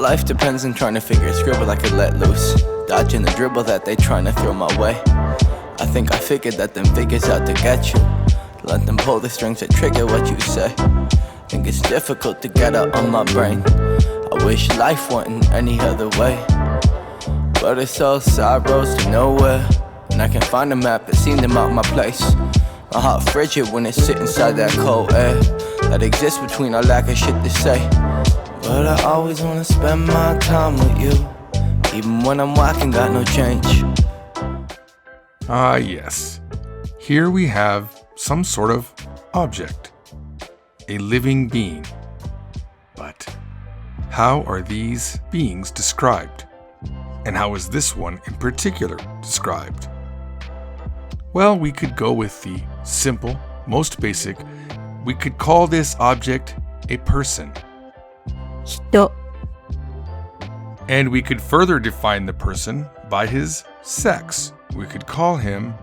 life depends on trying to figure a scribble I could let loose, dodging the dribble that they trying to throw my way. I think I figured that them figures out to get you. Let them pull the strings that trigger what you say. Think it's difficult to get out on my brain. I wish life wasn't any other way, but it's all side roads to nowhere, and I can't find a map that seemed to mark my place. My heart frigid when it's sit inside that cold air that exists between our lack of shit to say. But I always wanna spend my time with you, even when I'm whacking, got no change. Ah, yes. Here we have some sort of object, a living being. But how are these beings described? And how is this one in particular described? Well, we could go with the simple, most basic. We could call this object a person. 人 And we could further define the person by his sex. We could call him,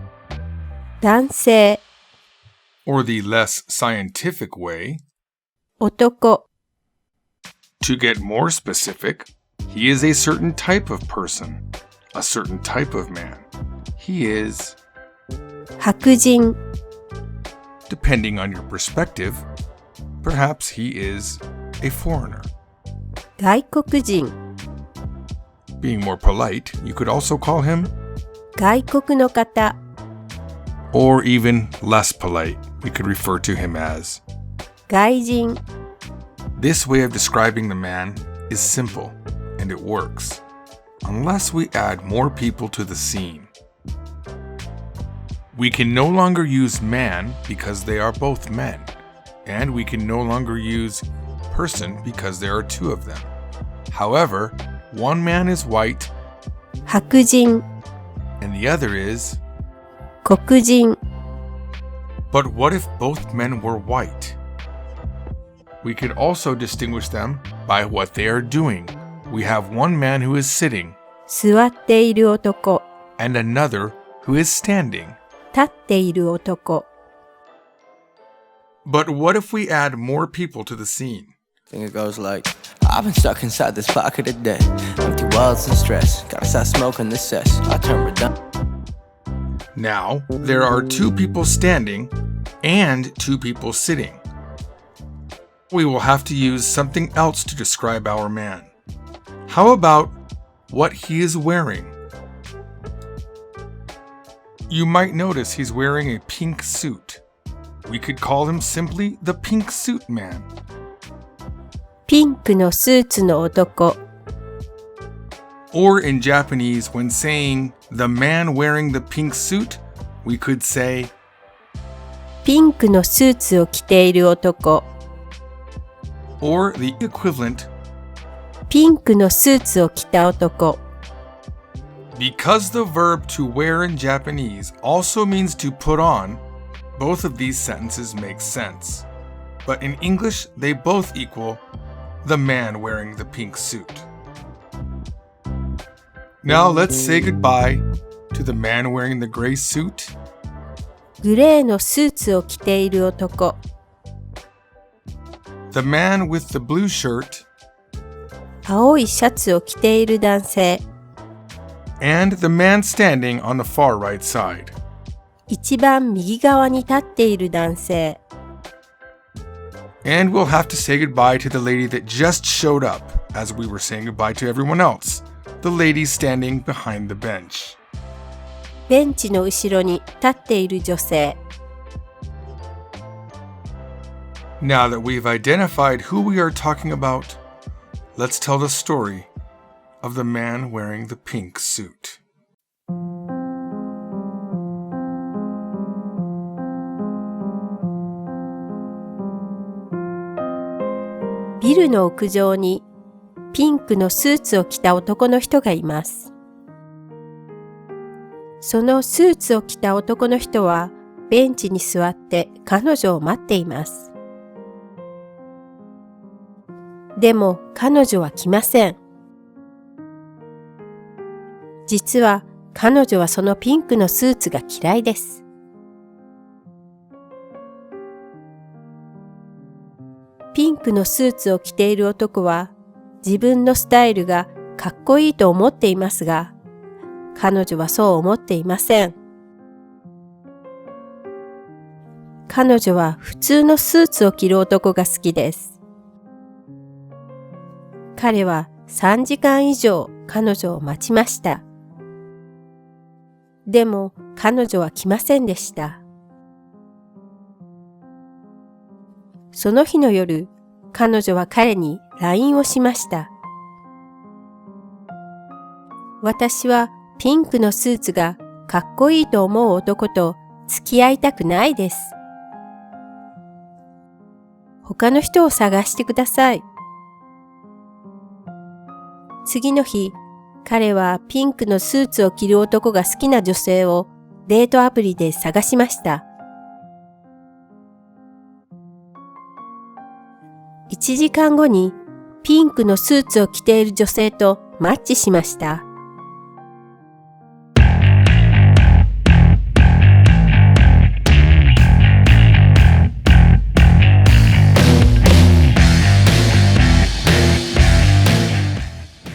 男性 or the less scientific way, 男 to get more specific, he is a certain type of person, a certain type of man. He is, 白人 depending on your perspective, perhaps he is a foreigner. 外国人 Being more polite, you could also call him, 外国の方 or even less polite, we could refer to him as. 外人 This way of describing the man is simple, and it works, unless we add more people to the scene. We can no longer use man because they are both men, and we can no longer use person because there are two of them. However, one man is white, 白人 and the other is. 黒人 But what if both men were white? We could also distinguish them by what they are doing. We have one man who is sitting, 座っている男 and another who is standing. 立っている男 But what if we add more people to the scene? I think it goes like, I've been stuck inside this pocket of debt, empty walls and stress, gotta stop smoking this cess, I turn redundant. Now, there are two people standing and two people sitting. We will have to use something else to describe our man. How about what he is wearing? You might notice he's wearing a pink suit. We could call him simply the pink suit man. ピンクのスーツの男 Or in Japanese, when saying the man wearing the pink suit, we could say, ピンクのスーツを着ている男 or the equivalent, ピンクのスーツを着た男 because the verb to wear in Japanese also means to put on, both of these sentences make sense. But in English, they both equal the man wearing the pink suit. Now let's say goodbye to the man wearing the gray suit, グレーのスーツを着ている男 the man with the blue shirt, 青いシャツを着ている男性 and the man standing on the far right side. 一番右側に立っている男性 And we'll have to say goodbye to the lady that just showed up, as we were saying goodbye to everyone else, the lady standing behind the bench. ベンチの後ろに立っている女性 Now that we've identified who we are talking about, let's tell the story of the man wearing the pink suit. ビルの屋上にピンクのスーツを着た男の人がいます。そのスーツを着た男の人はベンチに座って彼女を待っています。でも彼女は来ません。実は彼女はそのピンクのスーツが嫌いです。ピンクのスーツを着ている男は自分のスタイルがかっこいいと思っていますが、彼女はそう思っていません。彼女は普通のスーツを着る男が好きです。彼は3時間以上彼女を待ちました。でも彼女は来ませんでした。その日の夜、彼女は彼に LINE をしました。私はピンクのスーツがかっこいいと思う男と付き合いたくないです。他の人を探してください。次の日、彼はピンクのスーツを着る男が好きな女性をデートアプリで探しました。1時間後にピンクのスーツを着ている女性とマッチしました。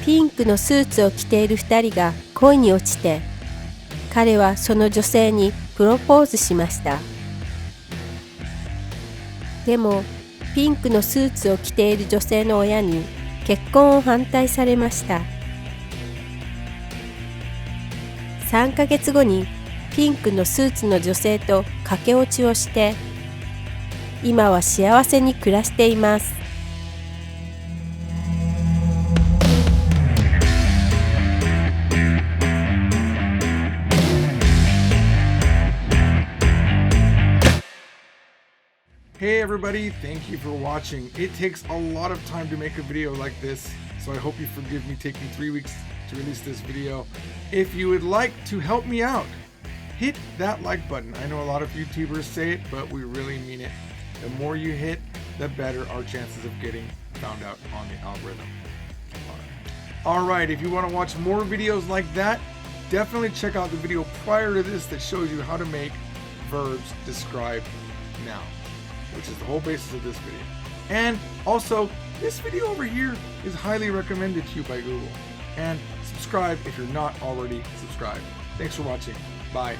ピンクのスーツを着ている2人が恋に落ちて、彼はその女性にプロポーズしました。でも、ピンクのスーツを着ている女性の親に結婚を反対されました。3ヶ月後にピンクのスーツの女性と駆け落ちをして、今は幸せに暮らしています。Hey everybody, thank you for watching. It takes a lot of time to make a video like this, so I hope you forgive me taking 3 weeks to release this video. If you would like to help me out, hit that like button. I know a lot of YouTubers say it, but we really mean it. The more you hit, the better our chances of getting found out on the algorithm. Alright, if you want to watch more videos like that, definitely check out the video prior to this that shows you how to make verbs describe now, which is the whole basis of this video. And also, this video over here is highly recommended to you by Google. And subscribe if you're not already subscribed. Thanks for watching. Bye.